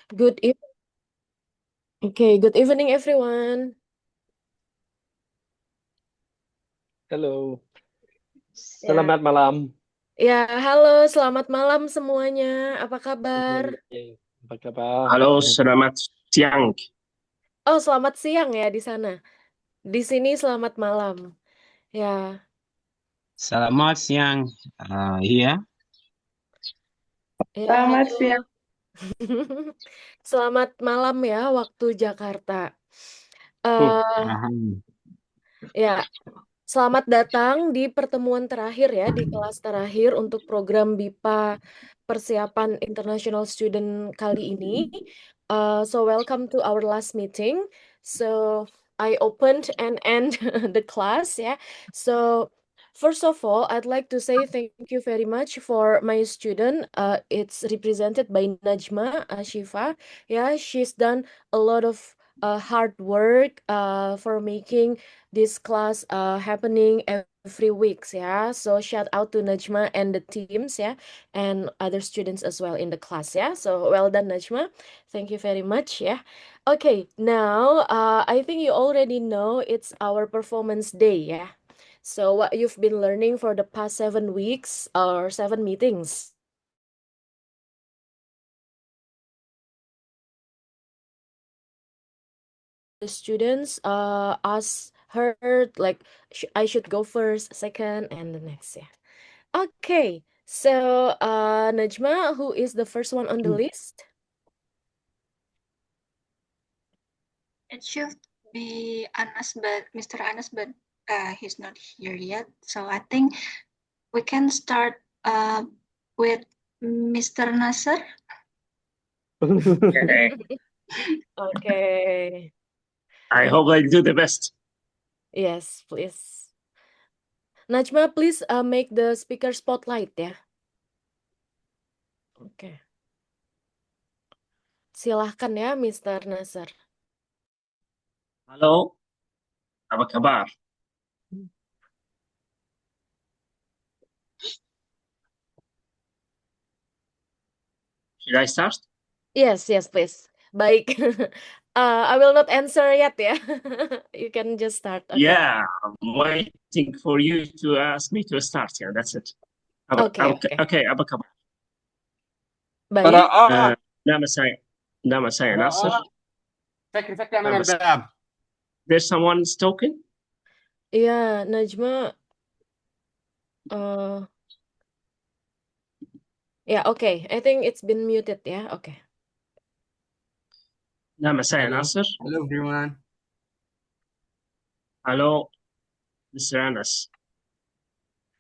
Good eve Okay, good evening everyone. Halo, Ya, selamat malam. ya, halo, selamat malam semuanya. Apa kabar? Apa kabar? Halo, selamat siang. Oh, selamat siang ya di sana. Di sini selamat malam. Ya, Selamat siang. Iya, ya, Selamat siang. halo. Selamat malam ya waktu Jakarta. Eh, paham. ya, selamat datang di pertemuan terakhir ya, di kelas terakhir untuk program BIPA persiapan International Student kali ini. So welcome to our last meeting. So I opened and end the class ya. So first of all, I'd like to say thank you very much for my student. It's represented by Najma Ashifa. Yeah, she's done a lot of hard work for making this class happening every weeks ya. So shout out to Najma and the teams ya, and other students as well in the class ya. So well done Najma. Thank you very much ya. Okay, now I think you already know it's our performance day ya. So what you've been learning for the past 7 weeks or 7 meetings. The students asked her like I should go first, second, and the next yeah. Okay, so Najma, who is the first one on the list? It should be Anas, but Mr. Anas, but he's not here yet. So I think we can start with Mr. Nasser. Okay. Okay. I hope I do the best. Yes, please. Najma, please make the speaker spotlight ya. Oke. Silahkan ya, Mr. Nasser. Halo, apa kabar? Should I start? Yes, yes, please. Baik. I will not answer yet ya. You can just start. Okay. Yeah, I'm waiting for you to ask me to start. Yeah, that's it. Okay, okay. Okay, apa kabar? Baik. Nama saya Nasser. فكري من Nama saya- الباب. There's someone talking? Iya, Najma. Uh, yeah, okay. I think it's been muted ya. Okay. Nama saya Nasser. Hello everyone. Hello, Mr. Anas.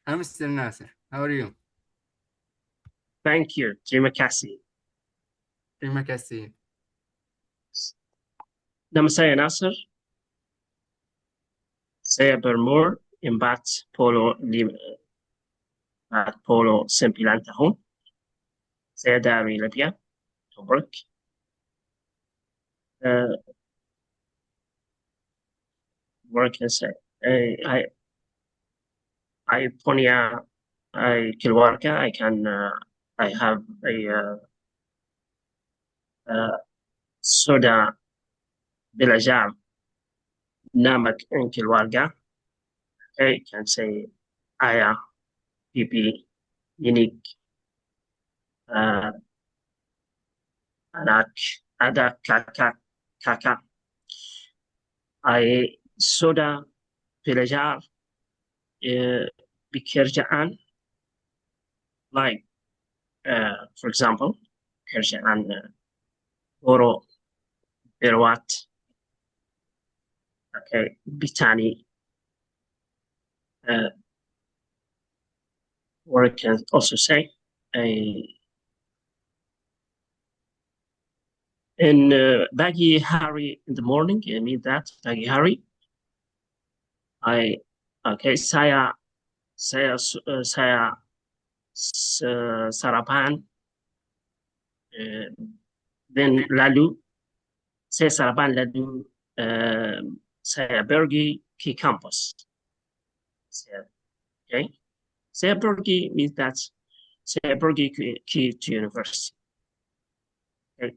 I'm Mr. Nasser. How are you? Thank you. Terima kasih. Terima kasih. Nama saya Nasser. Saya berumur 49 tahun. Saya dari Libya, Tobruk. Work as I punya keluarga. I have sudah belajar nama keluarga. I can say ayah, pipi, inik, anak, ada kakak. I sudah belajar pekerjaan, like for example, pekerjaan guru, perawat, okay, Bitani, or I can also say in Baggy Harry in the morning. I mean that Baggy Harry. Saya sarapan, then lalu saya sarapan lalu saya pergi ke kampus. Okay, saya pergi means that. Saya pergi to university. Okay.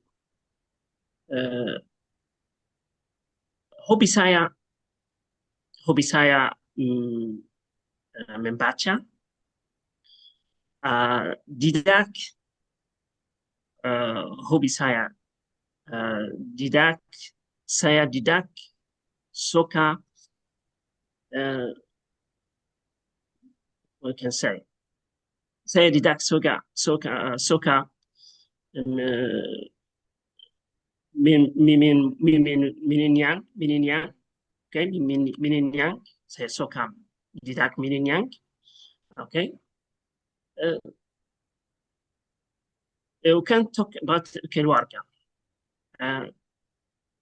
hobi saya membaca, hobi saya didak suka we can say saya didak suka mininyang, okay, mininyang, saya suka didak mininyang, okay. We can talk about keluarga.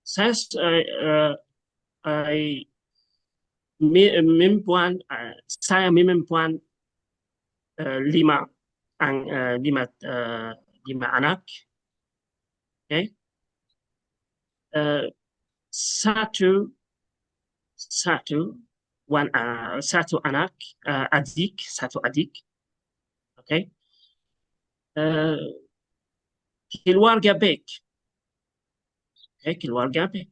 Saya mempuan lima anak, okay. Satu anak, satu adik, okay. Keluarga baik, okay, keluarga baik.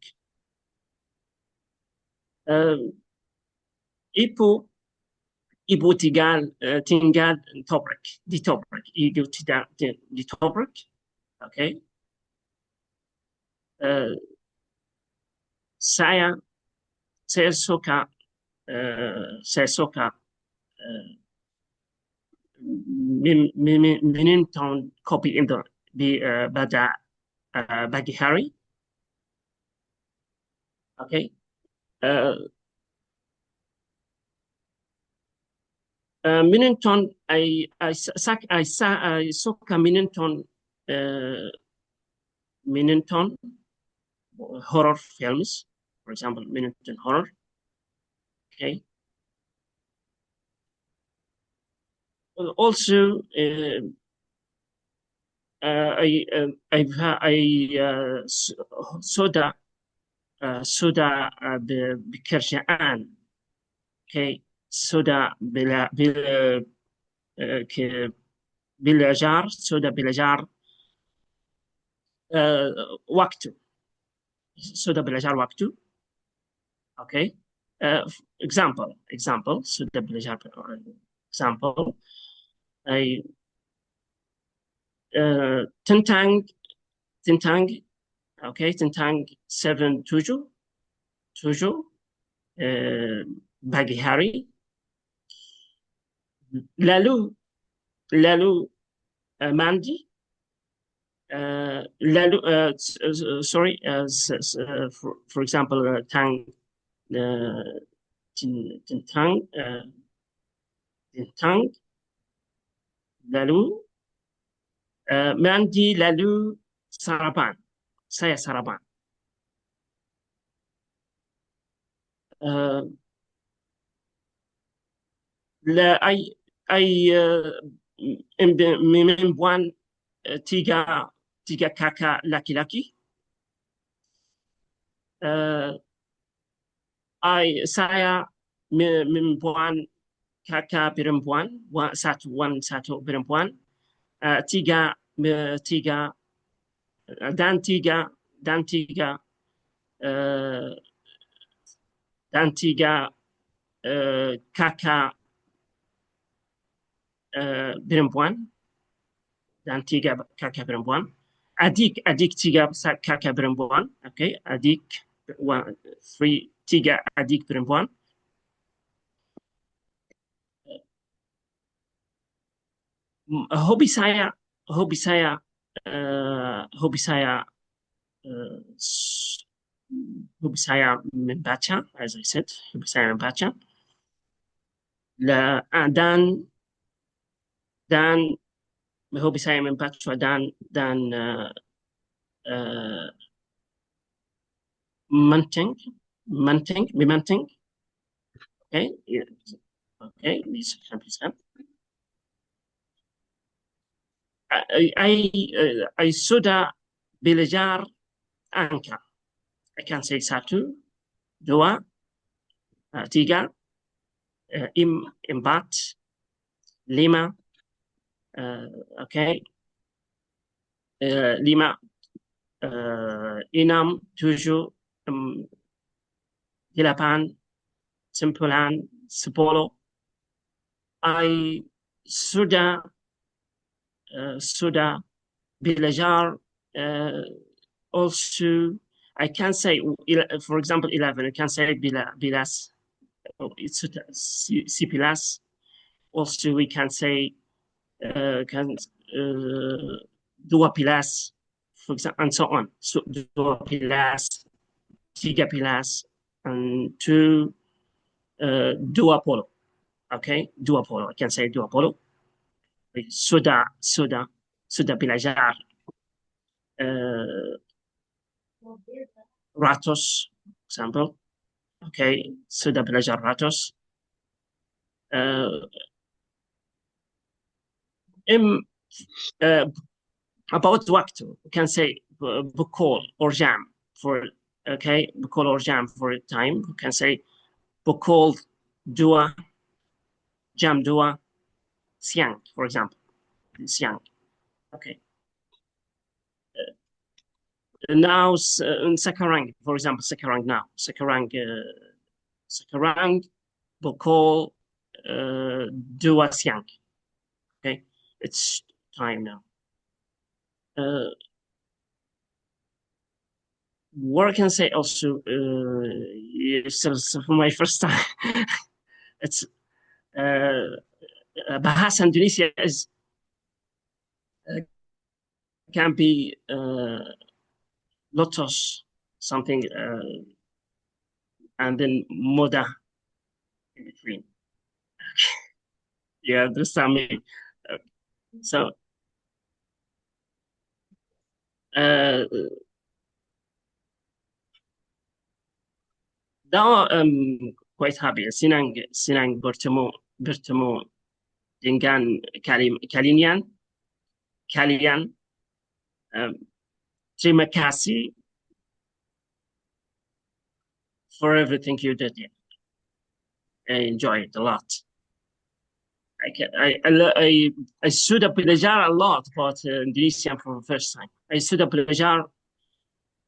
Ibu tinggal di Tobruk, ibu tidak di Tobruk, okay. Saya suka menonton kopi pada pagi hari, okay. Menonton, I suka menonton horror films, for example, menonton horror, okay. Also, sudah bekerjaan, okay. Sudah belajar waktu, okay. Example, sudah belajar example, tentang okay, tentang 7-7 pagi hari, lalu mandi, lalu sorry, for example, tentang lalu mandi, lalu sarapan, saya sarapan. Membuat tiga kakak laki-laki. Saya membuat kakak perempuan, satu perempuan, tiga kakak perempuan, dan tiga kakak perempuan, adik tiga kakak perempuan, okay, tiga adik perempuan. Hobi saya membaca, as I said, hobi saya membaca. Dan hobi saya membaca dan memanting, okay, okay, bisa bisa. I sudah belajar angka. I can say 1, 2, 3, 4, 5, okay, 5, Inam, toujours, 8, 9, 10. I sudah belajar. Also, I can say, for example, 11. I can say bilas. It's 11. Also, we can say 12, for example, and so on. So 12, 13, and 2, 20. Okay, 20. I can say 20. Sudah belajar ratus, example. Okay, sudah belajar ratus. About waktu, you can say bukol or jam for, okay, bukol or jam for time. You can say bukol 2, jam 2, siang, for example, siang. Okay. Now sekarang, for example, sekarang now, sekarang bukol 2 siang. Okay, it's time now. What I can say also, for my first time, it's bahasa Indonesia is can be lotus something, and then moda in between. Yeah, understand me. So now I'm quite happy. Senang bertemu dengan kalian. Terima kasih for everything you did. Yeah. I enjoy it a lot. I sudah belajar a lot about Indonesian for the first time. I sudah belajar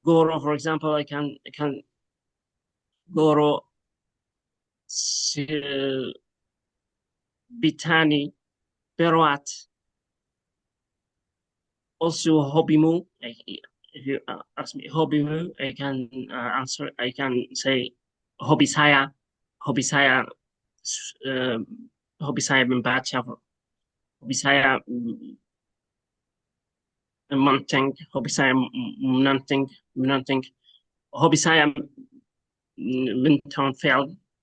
goro, for example. I can goro Bitani, Perawat. Also hobimu. If you ask me hobimu, I can answer. I can say hobi saya. Hobi saya membaca. Hobi saya menonton. Hobi saya menonton. Hobi saya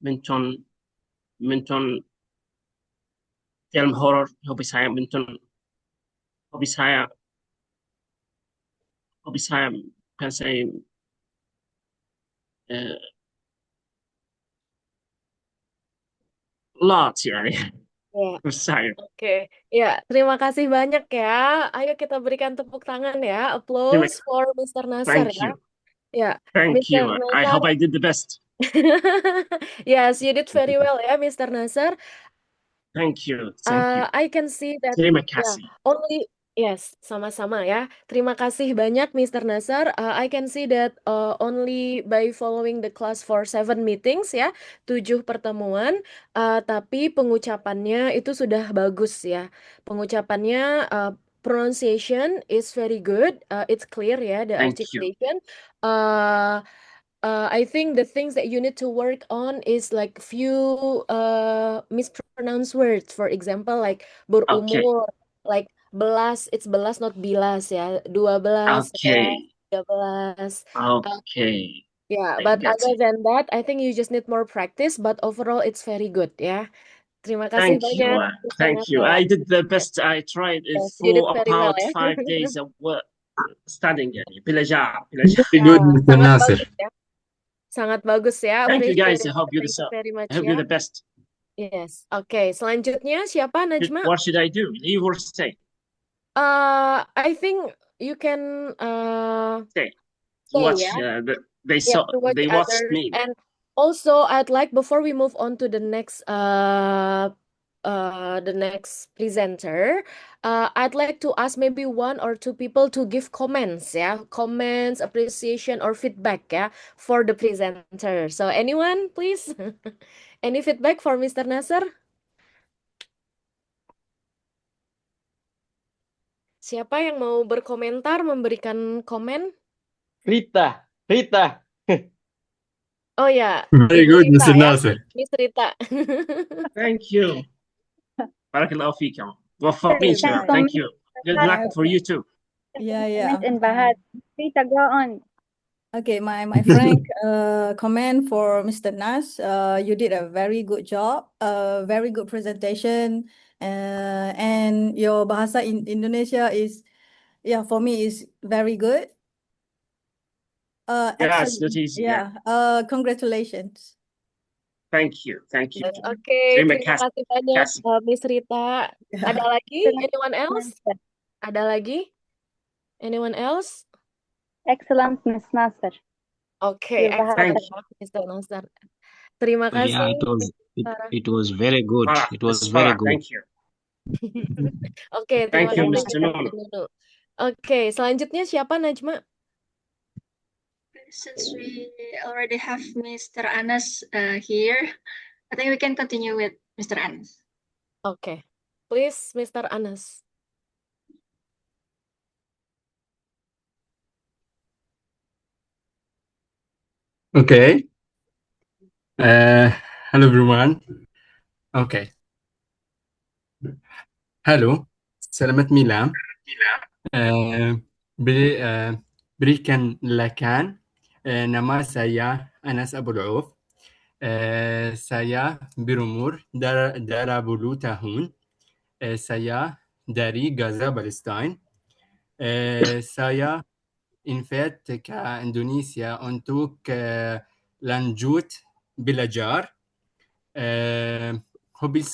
menonton film horror. Hobi saya can say lots, yani. Ya, Saya. oke. Ya, terima kasih banyak ya. Ayo kita berikan tepuk tangan ya. Terima- Applause for Mr. Nasser Thank ya. you. Ya, Thank Mr. you. I Nasser. hope I did the best. Yes, you did very well ya, Mr. Nasser. Thank you. Thank you. I can see that Terima ya, kasih. only yes, sama-sama ya. Terima kasih banyak Mr. Nasser. I can see that only by following the class for 7 meetings ya, 7 pertemuan, tapi pengucapannya itu sudah bagus ya. Pengucapannya pronunciation is very good. It's clear ya, the Thank you. articulation. I think the things that you need to work on is like few mispronounced words. For example, like berumur, like belas, it's belas not bilas ya. 12, Okay. 13. Okay. Yeah, I but get other it. than that, I think you just need more practice. But overall, it's very good ya. Terima kasih Thank you. banyak, Mr. Thank you. Nasser. I did the best. I tried it Yes, you did for very well about ya. 5 days of work studying. Yani. Belajar. Very Ya, good, Mr. sangat Nasser. bagus ya. Sangat bagus ya. Thank you, guys. Appreciate I it. hope you Thank you very much I hope ya. you're the best. Yes. Oke, selanjutnya siapa Najma? What should I do? Leave or stay? I think you can Stay. stay Watch. ya. They Yeah, saw. to watch They watched others. me. And also I'd like before we move on to the next the next presenter, I'd like to ask maybe one or two people to give comments, yeah, comments, appreciation, or feedback, yeah, for the presenter. So anyone, please, any feedback for Mr. Nasser? Siapa yang mau berkomentar, memberikan komen? Rita. Oh ya, Very Ibu good, Rita Mr. ya, Nasser. Miss Rita. Thank you. Barakallahu fikum. Waffaqin, Thanks sir. so Thank much. you. Good Okay, luck for you too. Comment and Bahad. Rita, go on. Okay, my frank comment for Mr. Nas. You did a very good job, very good presentation, and your bahasa in Indonesia is, yeah, for me is very good. Yes, Excellent. that is, yeah. Yeah. Congratulations. Thank you. Thank you. Oke, Terima terima kasih banyak, kasih. Miss Rita. Ada lagi? Anyone else? Ada lagi? Anyone else? Excellent, Miss Nasser. Oke, Your bahasa. Thank excellent, Mr. Nasser. Terima kasih. Yeah, Farah. it was very good. Farah, It was Miss very Farah, good. thank you. Oke, terima Thank you, kasih Mr. Nur. Nunu. Oke, selanjutnya siapa, Najma? Since we already have Mr. Anas here, I think we can continue with Mr. Anas. Oke, please, Mr. Anas. Okay. Hello everyone. Okay. Halo, selamat malam. Berikan lakan. Nama saya Anas Abdul Rauf. Saya berumur 20 tahun. Saya dari Gaza, Palestina. Saya invite ke Indonesia untuk lanjut belajar. Hobi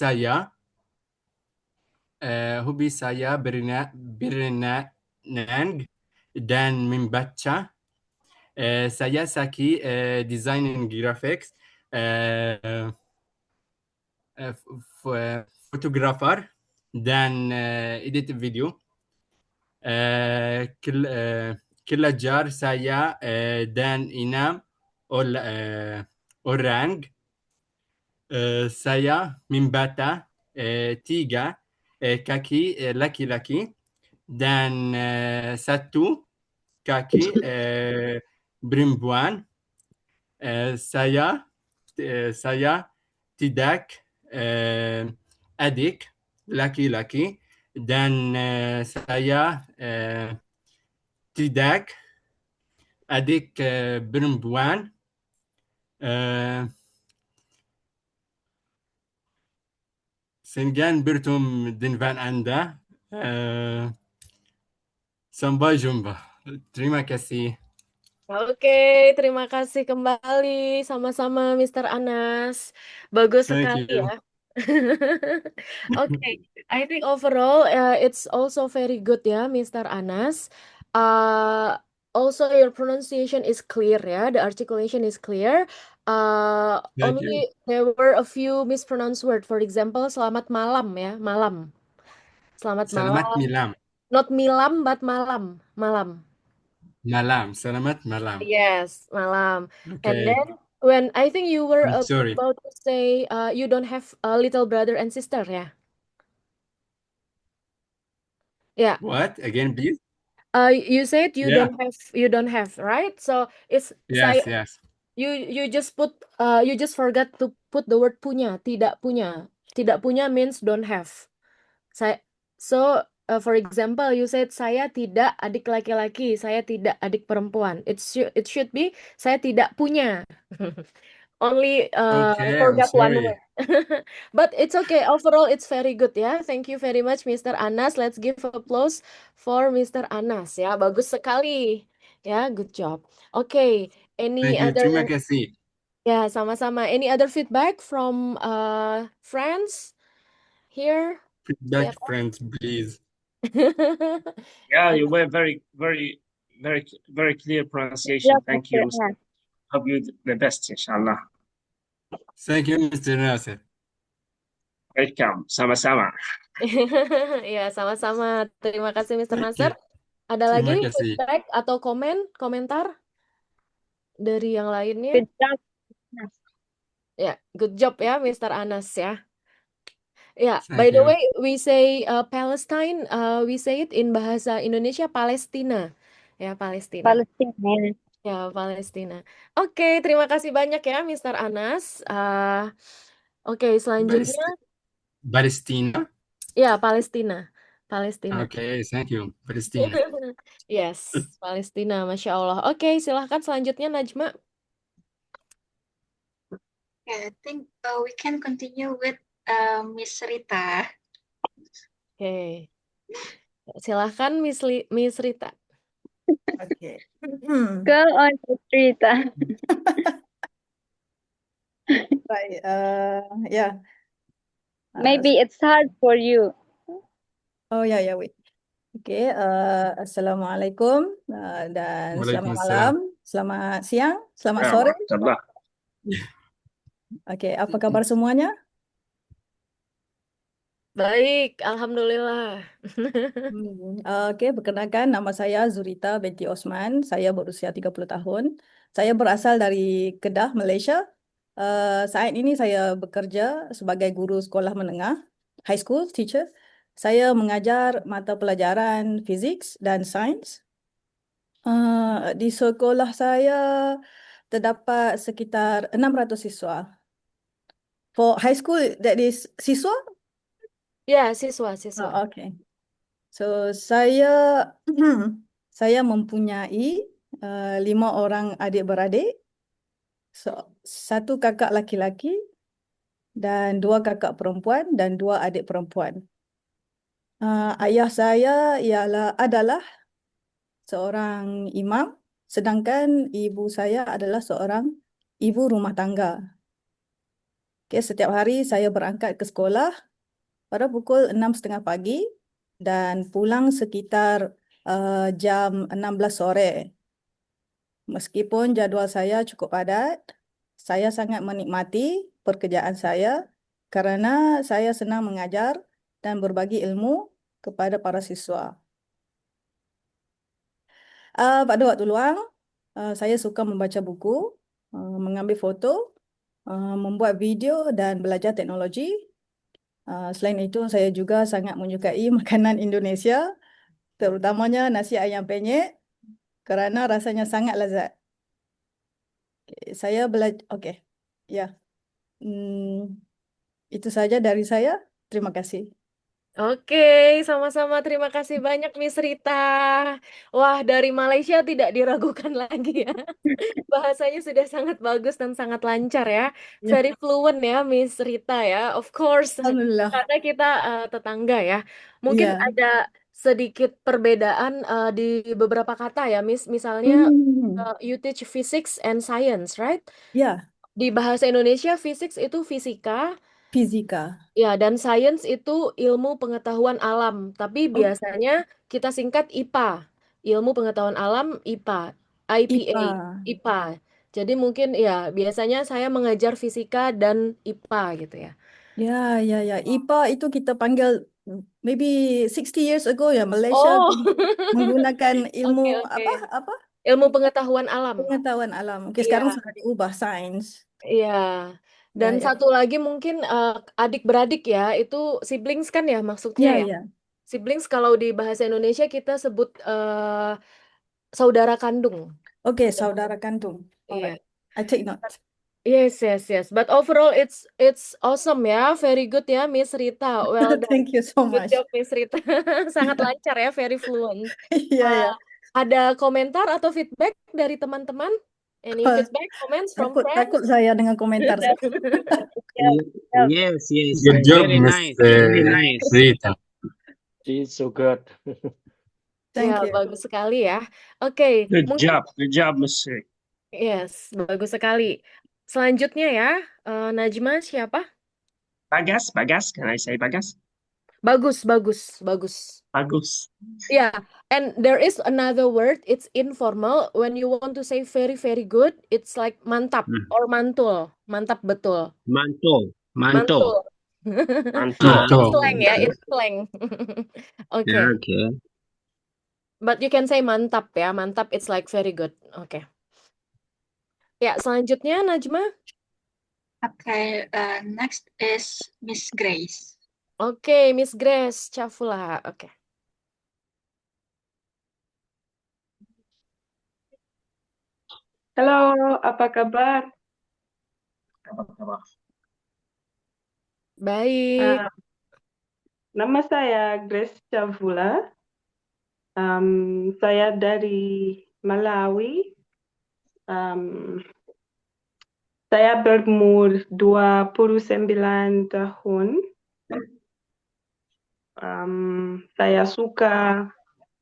saya berenang dan membaca. Saya suka design and graphics, fotografer dan edit video. Kelajar saya dan 6 orang. Saya membaca 3 kaki laki-laki dan 1 kaki perempuan. Saya tidak adik laki-laki dan saya tidak adik perempuan. Sekian bertemu dengan Anda. Sampai jumpa. Terima kasih. Oke, terima kasih kembali. Sama-sama, Mr. Anas. Bagus Thank sekali you. ya. Okay, I think overall it's also very good ya, Mr. Anas. Also your pronunciation is clear ya, the articulation is clear. Thank you. Only there were a few mispronounced word. For example, selamat malam ya, malam. Selamat Selamat malam. malam. Not milam, but malam. Malam. Malam. Selamat malam. Yes, malam. And Okay. then when I think you were I'm sorry. about to say you don't have a little brother and sister ya. Yeah. What? Again, please? You said you Yeah. don't have, right? So it's Yes, saya yes. you just put you just forgot to put the word punya, tidak punya. Tidak punya means don't have. For example, you said saya tidak adik laki-laki, saya tidak adik perempuan. It should be saya tidak punya. Only Okay, I'm forgot one sorry. word. But it's okay. Overall, it's very good ya. Thank you very much, Mr. Anas. Let's give applause for Mr. Anas ya. Bagus sekali. Ya, good job. Okay. Any Thank you. other? Terima kasih. Ya, sama-sama. Any other feedback from friends here? Feedback, Siapa? friends, please. Yeah, you were very clear pronunciation. Yes, Thank Mr. you. Anas. Hope you the best, inshallah. Thank you, Mr. Nasser. Welcome. Sama-sama. Ya, sama-sama. Terima kasih, Mr. Thank Nasir. you. Ada Terima lagi kasih. feedback atau komentar dari yang lainnya? Good job. Ya, good job ya, Mr. Anas ya. Ya, by Thank the you. way, we say Palestine, we say it in bahasa Indonesia Palestina. Ya, Palestina. Palestine. Ya, Palestina. Oke, terima kasih banyak ya, Mr. Anas. Oke, selanjutnya, Palestina. ya, Palestina. Palestina. Okay, thank you. Palestina. Yes, Palestina, Masya Allah. Oke, silahkan selanjutnya, Najma. Yeah, I think we can continue with Miss Rita. Oke, silahkan Miss Rita. Okay. Go on, Rita. Right. Yeah. Maybe it's hard for you. Oh ya ya wait. Oke. Assalamualaikum dan selamat malam, Waalaikumsalam. selamat siang, selamat Ya, sore. masyaallah. Oke. Apa kabar semuanya? Baik, Alhamdulillah. Oke, perkenalkan nama saya Zurita binti Osman. Saya berusia 30 tahun. Saya berasal dari Kedah, Malaysia. Saat ini saya bekerja sebagai guru sekolah menengah, high school teacher. Saya mengajar mata pelajaran fizik dan sains. Di sekolah saya terdapat sekitar 600 siswa. For high school, that is siswa? Ya, siswa. Okay. So, saya saya mempunyai 5 orang adik-beradik. So, 1 kakak laki-laki dan 2 kakak perempuan dan 2 adik perempuan. Ayah saya adalah seorang imam, sedangkan ibu saya adalah seorang ibu rumah tangga. Okay, setiap hari saya berangkat ke sekolah pada pukul 6:30 pagi dan pulang sekitar jam 16 sore. Meskipun jadual saya cukup padat, saya sangat menikmati pekerjaan saya kerana saya senang mengajar dan berbagi ilmu kepada para siswa. Pada waktu luang, saya suka membaca buku, mengambil foto, membuat video dan belajar teknologi. Selain itu, saya juga sangat menyukai makanan Indonesia, terutamanya nasi ayam penyet, kerana rasanya sangat lezat. Saya belajar, okey. Ya. Itu saja dari saya. Terima kasih. Oke, sama-sama. Terima kasih banyak, Miss Rita. Wah, dari Malaysia tidak diragukan lagi ya. Bahasanya sudah sangat bagus dan sangat lancar ya. Ya. Very fluent ya, Miss Rita ya. Of course, Alhamdulillah. karena kita tetangga ya. Mungkin Ya. ada sedikit perbedaan di beberapa kata ya, Miss. Misalnya, you teach physics and science, right? Ya, Di bahasa Indonesia, physics itu fisika. fisika. Ya, dan sains itu ilmu pengetahuan alam. Tapi biasanya kita singkat IPA. Ilmu pengetahuan alam IPA. IPA. IPA. IPA. Jadi mungkin ya biasanya saya mengajar fisika dan IPA gitu ya. Ya. IPA itu kita panggil maybe 60 years ago ya, Malaysia Oh, menggunakan ilmu oke. apa? Ilmu pengetahuan alam. Pengetahuan alam. Oke, sekarang Iya, sudah diubah sains. iya. Dan Ya. satu lagi mungkin adik-beradik ya, itu siblings kan ya maksudnya ya. Ya. Siblings kalau di bahasa Indonesia kita sebut saudara kandung. Oke, saudara kandung. Iya. Alright. I take note. Yes. But overall it's awesome ya. Very good ya, Miss Rita. Well done. Thank you so Good much. job, Miss Rita. Sangat lancar ya, very fluent. Ya. Ada komentar atau feedback dari teman-teman? Any feedback, comments from friends? Takut saya dengan komentar. Yes. Good job, Very Miss nice. Very nice. Rita. She's so good. Thank Ya, you. bagus sekali ya. Oke, Good mungkin job, Miss. yes, bagus sekali. Selanjutnya ya, Najma siapa? Bagas. Can I say Bagas? Bagus. Bagus. Yeah, and there is another word, it's informal. When you want to say very, very good, it's like mantap or mantul. Mantap betul. Mantul. Mantul. Mantap. Mantap. Slang ya, it's slang. Oke. Yeah, okay. But you can say mantap ya. Mantap, it's like very good. Oke. Ya, selanjutnya Najma. Okay, next is Miss Grace. Oke, Miss Grace Cafula. Oke. Halo, apa kabar? Baik. Nama saya Grace Cavula. Saya dari Malawi. Saya berumur 29 tahun. Saya suka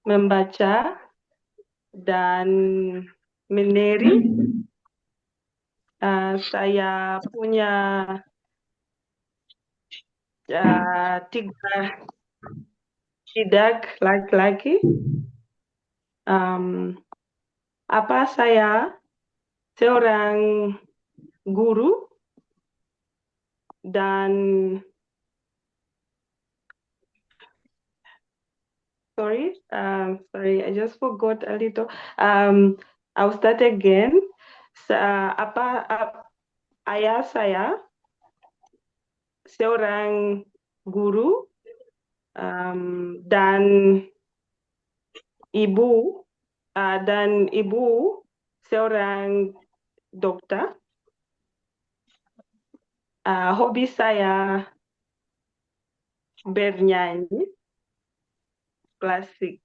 membaca dan menari. Saya punya 3 adik laki-laki. Saya seorang guru dan sorry, I just forgot a little. I'll start again. Ayah saya seorang guru dan ibu seorang dokter. Hobi saya bernyanyi klasik.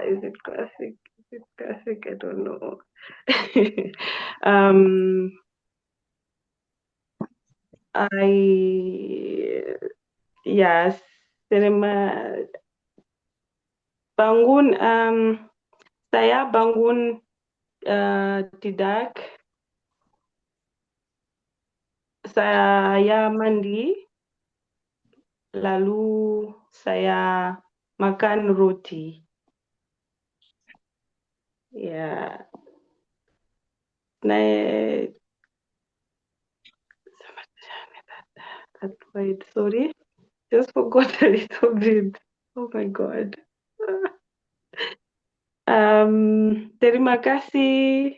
Is it classic? Is it classic? I don't know. Yes, saya bangun tidak. Saya mandi, lalu saya makan roti. Ya. Wait, sorry, just forgot a little bit. Oh my God. Terima kasih.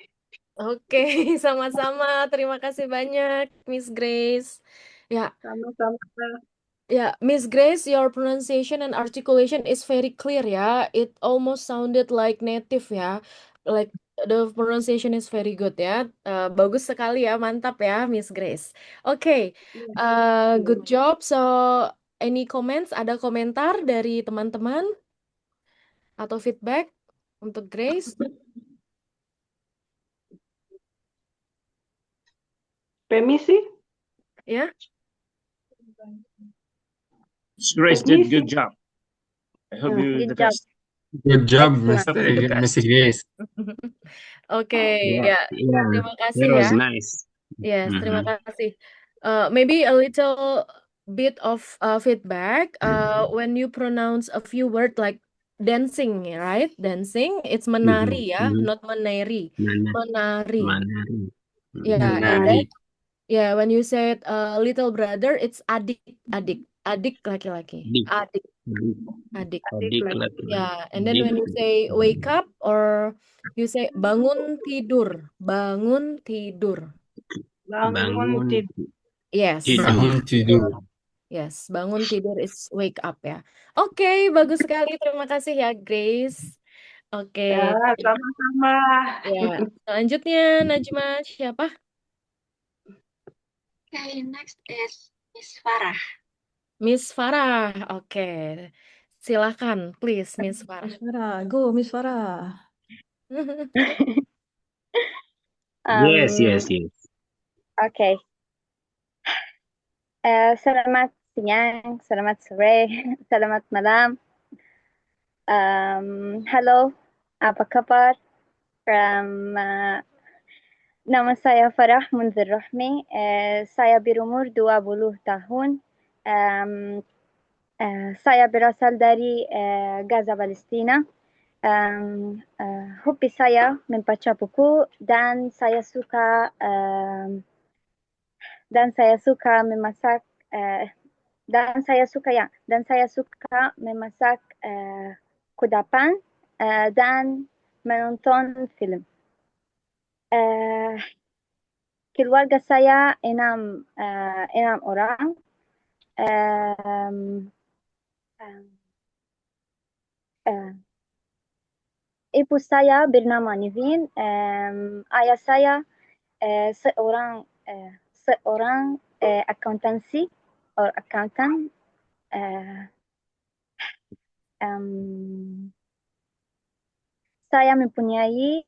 Oke, sama-sama. Terima kasih banyak, Miss Grace. Ya, Sama-sama. ya, Miss Grace, your pronunciation and articulation is very clear ya. It almost sounded like native ya. Like the pronunciation is very good ya. Bagus sekali ya, mantap ya, Miss Grace. Oke, good job. So, any comments? Ada komentar dari teman-teman atau feedback untuk Grace? Permisi? Ya. Grace did good job. I hope you Good the job. best. Good job, Excellent. Mr. Grace. Oke, Yeah, ya. yeah. Terima kasih That ya. was nice. Yes, terima Mhm. kasih. Maybe a little bit of feedback. When you pronounce a few words like dancing, right? Dancing, it's Mhm. menari ya, Mhm. not menari. Mana- Menari. Manari. Yeah, and Menari. then when you said little brother, it's adik, adik laki-laki. Dik. Adik, Adik. adik. Adik laki. Yeah, and then Dik. when you say wake up or you say bangun tidur, bangun tidur. Bangun Bangun tidur. Yes, tidur. Bangun tidur. yes, bangun tidur is wake up ya. Oke, bagus sekali. Terima kasih ya, Grace. Oke, Ya, sama-sama. ya. Selanjutnya Najma siapa? Okay, next is Miss Farah. Miss Farah. Oke, silakan, please, Miss Farah. Miss Farah, go Miss Farah. Yes, yes, yes. Okay. Selamat siang, selamat sore, selamat malam. Hello, apa kabar? Nama saya Farah Munzir Rahmi. Saya berumur 20 tahun. Saya berasal dari Gaza, Palestina. Hobi saya membaca buku dan saya suka memasak dan saya suka memasak kudapan dan menonton film. Keluarga saya enam orang. Um, Ibu saya bernama Nivin. Ayah saya seorang akuntansi or accountant. Saya mempunyai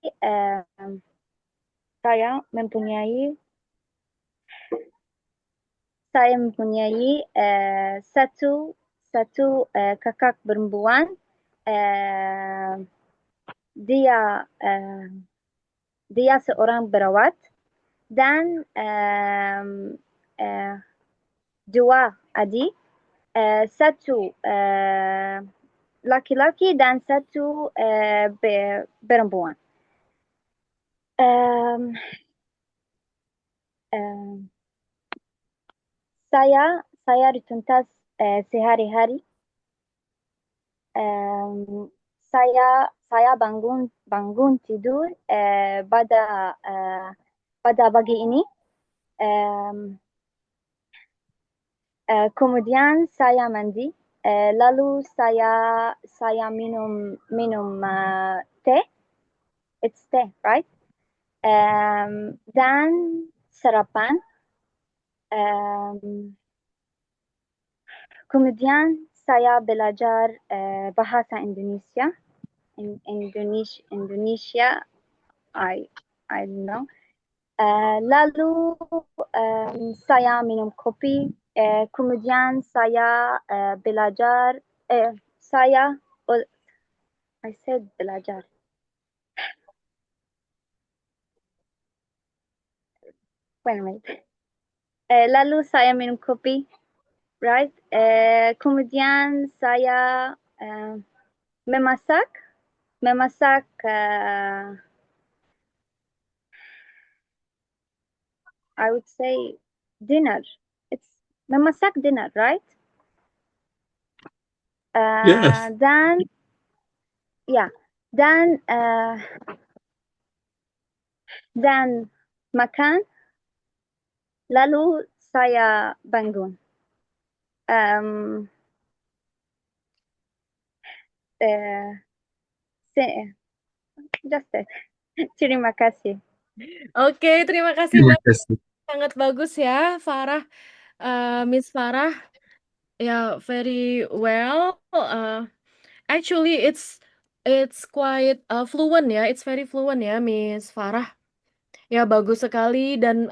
satu kakak perempuan. Dia seorang perawat dan dua adik, satu laki-laki dan satu perempuan. Saya rutinitas sehari-hari. Saya bangun tidur pada pagi ini. Kemudian saya mandi. Lalu saya minum teh. It's teh, right? Dan sarapan. Kemudian saya belajar bahasa Indonesia. Indonesia, I don't know. Lalu saya minum kopi. Kemudian saya belajar. I said belajar. Wait a minute. Lalu saya minum kopi, right? Kemudian saya memasak. I would say dinner. It's memasak dinner, right? Yes. Dan makan. Lalu saya bangun. Just it. Terima kasih. Oke, terima kasih Terima banyak. kasih. Sangat bagus ya, Farah. Miss Farah. Yeah, very well. Actually, it's quite fluent ya. It's very fluent ya, Miss Farah. Ya, bagus sekali dan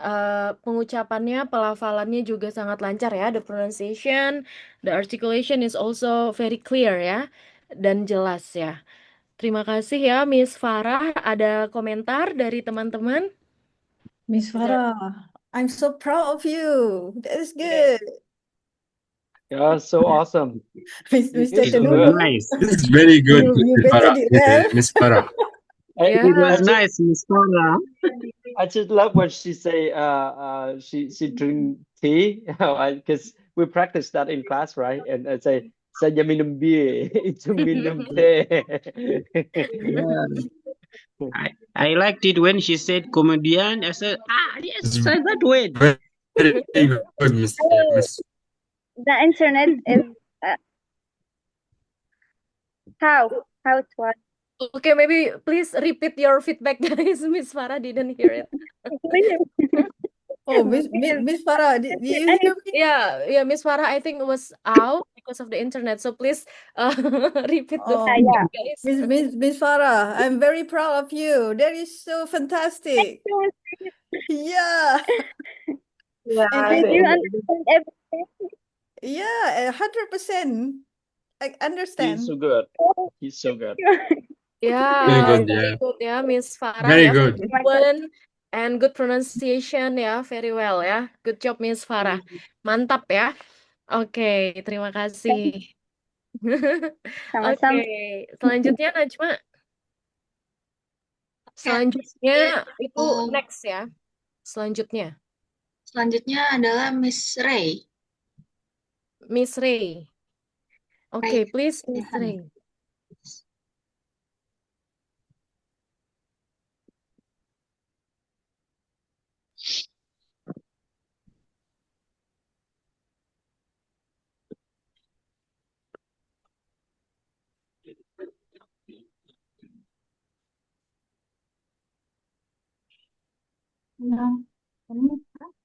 pengucapannya, pelafalannya juga sangat lancar ya. The pronunciation, the articulation is also very clear ya dan jelas ya. Terima kasih ya, Miss Farah. Ada komentar dari teman-teman? Miss Is there- Farah, I'm so proud of you. That is good. Yeah, so awesome. Mr. It's It so was good. nice. This is very good, You Miss better Farah. did well. Miss Farah. Yeah. It was nice, Miss Farah. I just love when she say she drink tea because we practice that in class, right? And I say saya minum bir, itu minum teh. Yeah. I liked it when she said comedian. I said, yes, It's say that word. very good, Miss. The internet is how it was. Okay, maybe please repeat your feedback, guys. Miss Farah didn't hear it. Oh, Miss Farah, did you hear me? Yeah, Miss Farah, I think it was out because of the internet. So please repeat the Oh, feedback, guys. Miss Farah, I'm very proud of you. That is so fantastic. Yeah. Yeah, Did you understand everything? Yeah, 100%. I He's understand. so good. He's so good. Yeah, Very good, very yeah. good ya, Miss Farah Very ya, good. fluent and good pronunciation ya, very well ya. Good job, Miss Farah. Mantap ya. Oke, terima kasih. Oke, Sama-sama. selanjutnya Najma. Selanjutnya itu next ya. Selanjutnya. Selanjutnya adalah Miss Ray. Miss Ray. Okay, please, Miss Ray. Hello, can you start?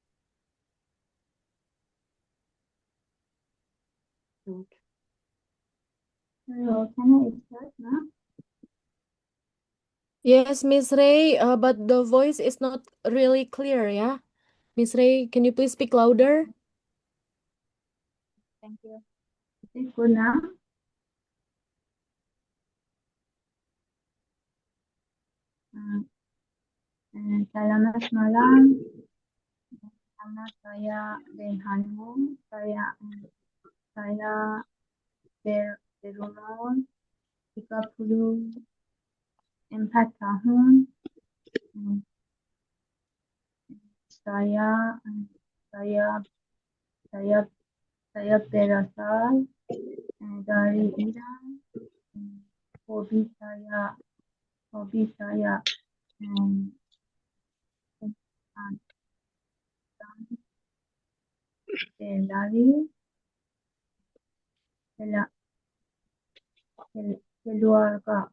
Hello, can I start now? Yes, Miss Ray, but the voice is not really clear, yeah? Miss Ray, can you please speak louder? Thank you. Is it good now? Selamat malam. Nama saya Rehanum. Saya berumur 34 tahun. Saya berasal dari Iran. Hobi saya berlari. Keluarga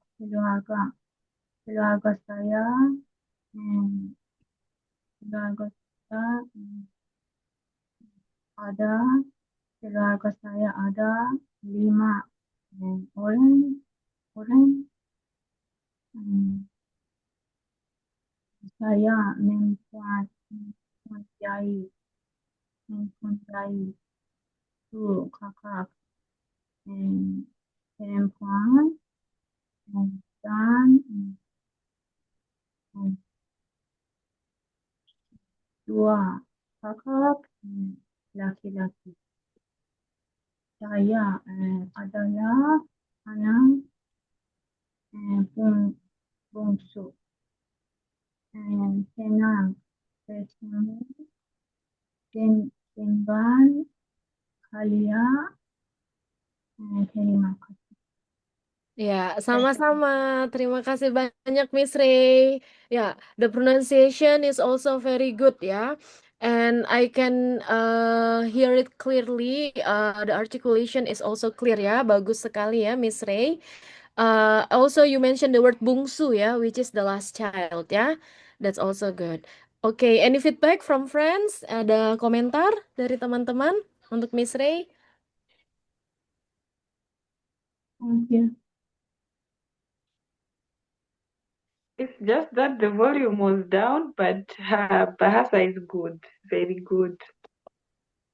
saya ada 5 orang. Saya mempunyai 2 kakak perempuan dan 2 kakak laki-laki. Saya adalah anak bungsu. Senang bertemu dengan kalian. Terima kasih. Ya, sama-sama. Terima kasih banyak, Miss Ray. Ya, the pronunciation is also very good, ya. And I can hear it clearly. The articulation is also clear, ya. Bagus sekali ya, Miss Ray. Also, you mentioned the word bungsu, ya, which is the last child, ya. That's also good. Okay, any feedback from friends? Ada komentar dari teman-teman untuk Miss Ray? Thank you. It's just that the volume was down, but her bahasa is good, very good.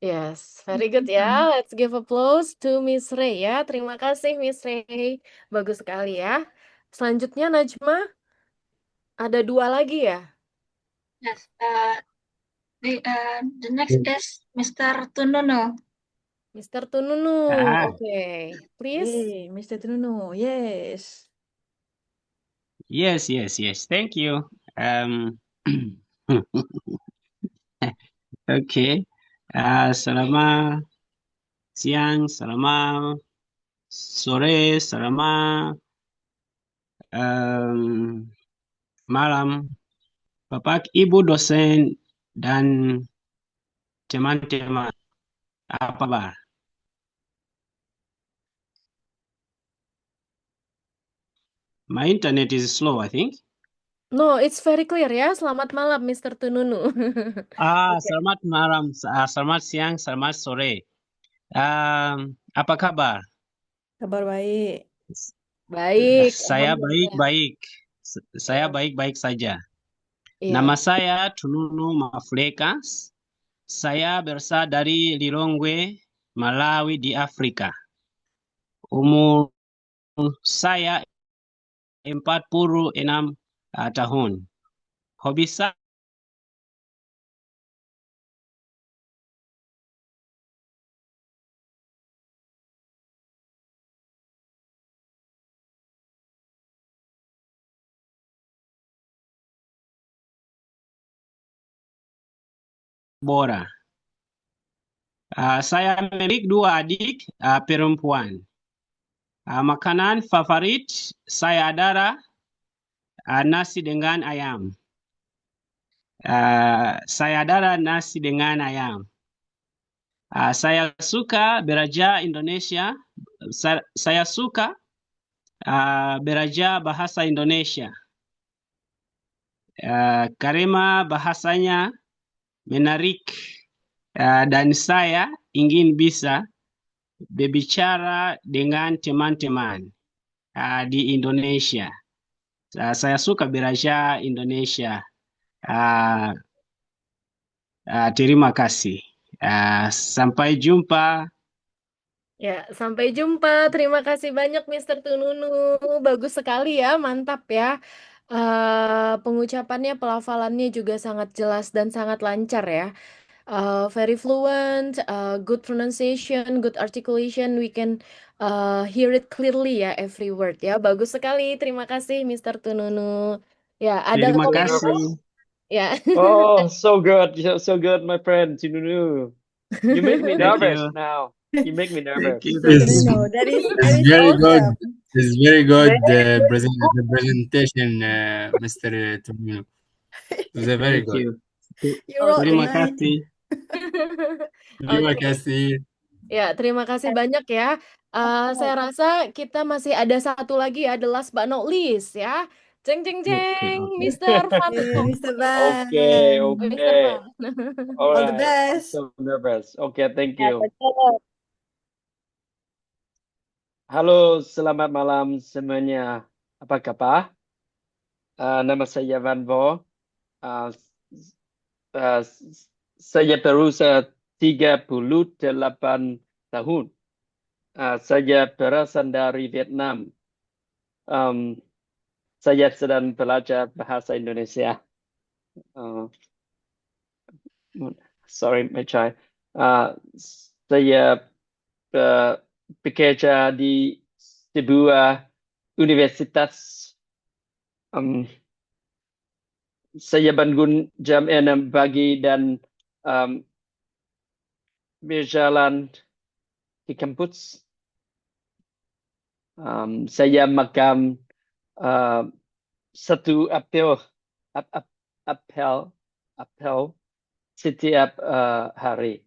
Yes, very good ya. Let's give applause to Miss Ray ya. Terima kasih Miss Ray. Bagus sekali ya. Selanjutnya Najma, ada 2 lagi ya? Yes. The next is Mr. Tunono. Mr. Tununu. Okay, please. Hey, Mr. Trunu, yes. Yes. Thank you. Okay. Selamat siang, selamat sore, selamat malam, Bapak, Ibu dosen dan teman-teman. Apa kabar? My internet is slow, I think. No, it's very clear ya. Selamat malam Mr. Tununu. Okay. Selamat malam, selamat siang, selamat sore. Apa kabar? Kabar baik. Baik, Saya alhamdulillah. baik-baik. Saya baik-baik saja. Iya. Nama saya Tununu Maflekas. Saya berasal dari Lilongwe, Malawi di Afrika. Umur saya 46 tahun. Hobi saya Bora. Saya memiliki 2 adik perempuan. Makanan favorit saya adalah nasi dengan ayam. Saya adalah nasi dengan ayam. Saya suka belajar Indonesia. Saya suka belajar bahasa Indonesia. Karena bahasanya menarik dan saya ingin bisa berbicara dengan teman-teman di Indonesia. Saya suka belajar Indonesia. Terima kasih. Sampai jumpa. Ya, sampai jumpa. Terima kasih banyak Mr. Tununu. Bagus sekali ya, mantap ya. Pengucapannya, pelafalannya juga sangat jelas dan sangat lancar ya. Very fluent, good pronunciation, good articulation. We can hear it clearly ya, every word ya. Bagus sekali. Terima kasih Mr. Tununu. Ya, ada Terima komentar? kasih. Ya. Oh, so good, so good, my friend Tununu. You make me Thank nervous you. now. You make me nervous. Thank you. Mr. Thank It's, you. Tununu, that is it's very good. awesome. It's very good Very the presentation, Mr. Tumino. It's a very Thank good. you. You wrote Terima nice. kasih. Terima Oke. kasih. Ya, terima kasih banyak ya. Saya rasa kita masih ada satu lagi ya, the last but not least ya. Jeng jeng Okay, jeng, okay. Mr. Van. Mr. Van. Okay, Mr. okay. Van. All All the right. I'm best. so nervous. Okay, thank Ya, you. betul. Halo, selamat malam semuanya. Apa kabar? Nama saya Van Vo. Uh, uh, saya berusia 38 tahun. Saya berasal dari Vietnam. Saya sedang belajar bahasa Indonesia. Sorry, my child. Saya bekerja di sebuah universitas. Saya bangun jam 6 pagi dan berjalan ke kampus. Saya makan 1 apel setiap hari.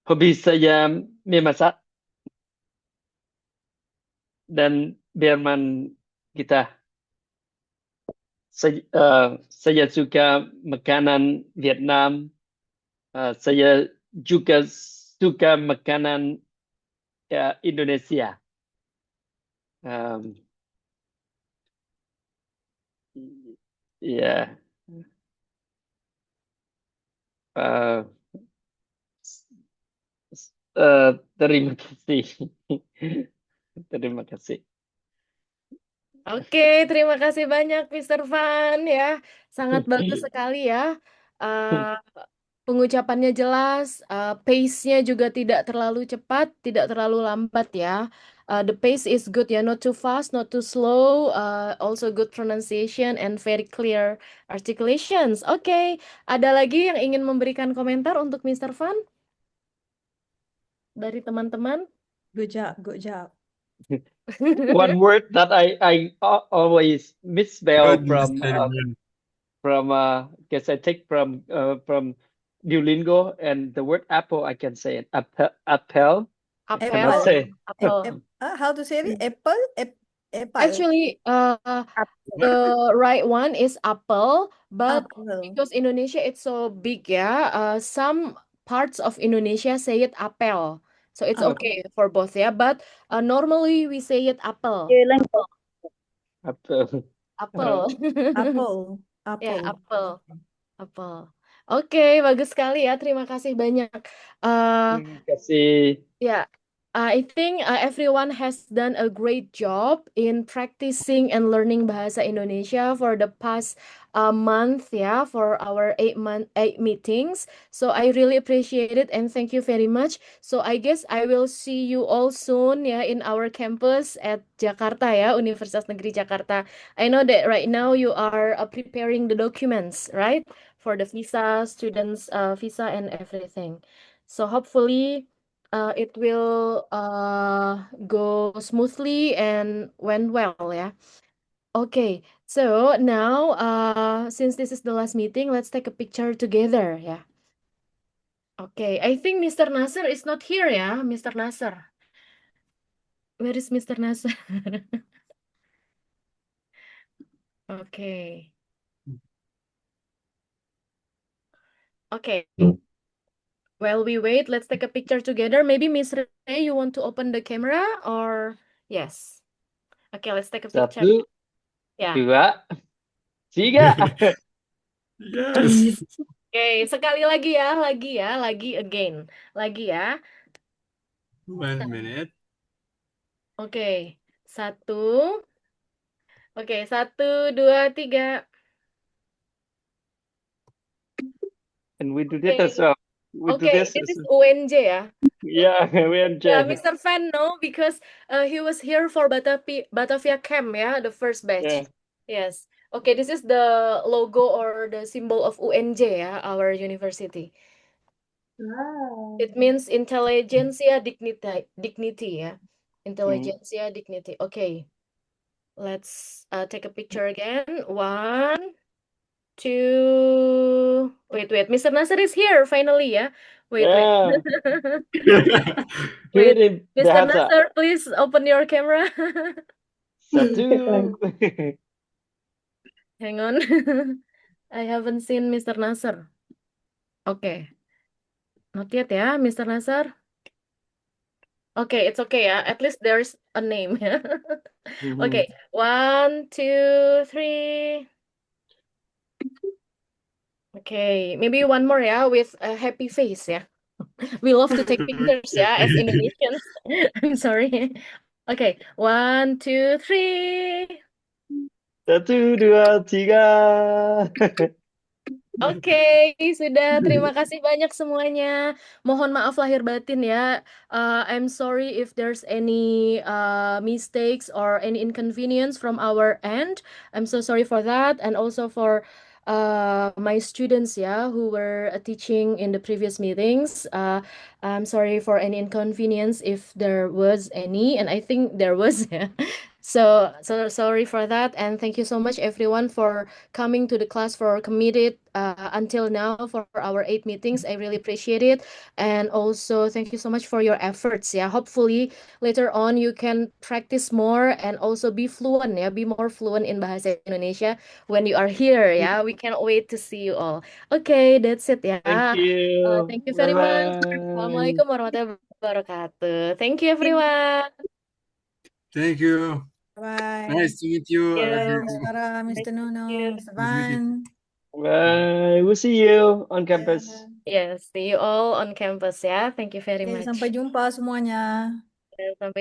Hobi saya memasak dan bermain gitar. Saya suka makanan Vietnam. Saya juga suka makanan Indonesia. Yeah. Terima kasih. Terima kasih. Oke, terima kasih banyak Mr. Van ya. Sangat bagus sekali ya. Pengucapannya jelas, pace-nya juga tidak terlalu cepat, tidak terlalu lambat ya. The pace is good ya, not too fast, not too slow, also good pronunciation and very clear articulations. Oke, ada lagi yang ingin memberikan komentar untuk Mr. Van dari teman-teman? Good job, good job. One word that I always misspell Good, from Mr. Van. guess I take from Duolingo, and the word apple I can say it. Apple. Can I Apel, say? apel. How to say it? Apple? Apple. Actually, the right one is apple, but Apple. because Indonesia it's so big ya, some parts of Indonesia say it apel. So it's Okay. okay for both ya, but normally we say it apple. Duolingo. Apple. Apple. Apple. Ya, Apple. apple. Apple. Oke, bagus sekali ya. Terima kasih banyak. Terima kasih. Yeah, I think everyone has done a great job in practicing and learning Bahasa Indonesia for the past month, yeah, for our 8 meetings. So I really appreciate it and thank you very much. So I guess I will see you all soon, yeah, in our campus at Jakarta, ya, Universitas Negeri Jakarta. I know that right now you are preparing the documents, right, for the visa, students visa and everything. So hopefully it will go smoothly and went well, yeah. Okay, so now since this is the last meeting, let's take a picture together, yeah. Okay, I think Mr. Nasser is not here, yeah, Mr. Nasser. Where is Mr. Nasser? Okay. Okay. While we wait, let's take a picture together. Maybe Miss Ray, you want to open the camera or yes? Okay, let's take a picture. 1, Yeah. 2, 3. Yes. Okay, sekali lagi ya, lagi again. Lagi ya. 1 minute. Oke, 1. Oke, 1, 2, 3. And we do this Okay. as well. We do Okay, this this as is well. UNJ ya. Yeah, we Yeah, enjoy. Mr. Fan, no, because he was here for Batavia Camp, yeah, the first batch. Yeah. Yes. Okay, this is the logo or the symbol of UNJ, yeah, our university. Wow. It means intelligentsia dignity, yeah. Intelligentsia dignity. Okay. Let's take a picture again. 1, 2. Wait. Mr. Nasser is here finally, yeah. Wait. Yeah. Wait. Kirim Mr. bahasa. Nasser, please open your camera. 1. Hang on. I haven't seen Mr. Nasser. Okay. Not yet ya, Mr. Nasser. Okay, it's okay ya. At least there's a name. Okay. 1, 2, 3. Okay, maybe one more ya with a happy face ya. We love to take pictures ya as Indonesians. I'm sorry. Okay, 1, 2, 3. 1, 2, 3. Oke, sudah. Terima kasih banyak semuanya. Mohon maaf lahir batin ya. I'm sorry if there's any mistakes or any inconvenience from our end. I'm so sorry for that, and also for my students ya who were teaching in the previous meetings. I'm sorry for any inconvenience if there was any, and I think there was. Yeah. So sorry for that, and thank you so much everyone for coming to the class, for committed until now for our 8 meetings. I really appreciate it. And also thank you so much for your efforts. Yeah, hopefully later on you can practice more and also be fluent. Yeah, be more fluent in Bahasa Indonesia when you are here. Yeah, we can't wait to see you all. Okay, that's it. Yeah. Thank you. Thank you very much. Bye-bye. Assalamualaikum warahmatullahi wabarakatuh. Thank you everyone. Thank you. Bye. Nice to meet you. Yeah. Mr. Farah, Mr. Nuno, you. Mr. Van. Bye. We'll see you on campus. Yes, see you all on campus ya. Thank you very much. Sampai jumpa semuanya. Sampai